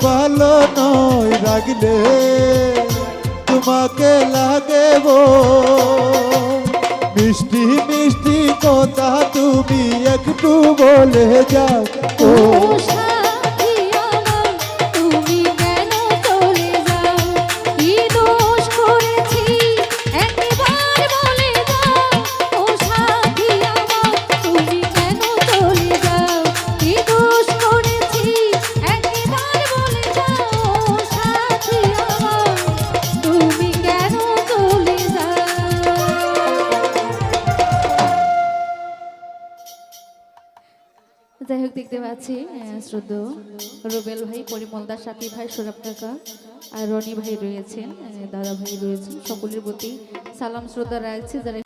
ভালো নয় রাগলে তোমাকে লাগে মিষ্টি মিষ্টি কথা তুমি একটু বলে যাও ও সাথী আমার তুমি কেন চলে যাও কি দোষ করেছি একবার বলে দাও ও সাথী আমার তুমি কেন চলে যাও কি দোষ করেছি একবার বলে দাও ও সাথী আমার তুমি কেন চলে যাও। যাই হোক দেখতে পাচ্ছি শ্রদ্ধেয় রুবেল ভাই, পরিমল দাস, সাথী ভাই, সৌরভ কাকা আর রনি ভাই রয়েছেন, দাদা ভাই রয়েছেন, সকলের প্রতি সালাম শ্রদ্ধা রাখছি যারা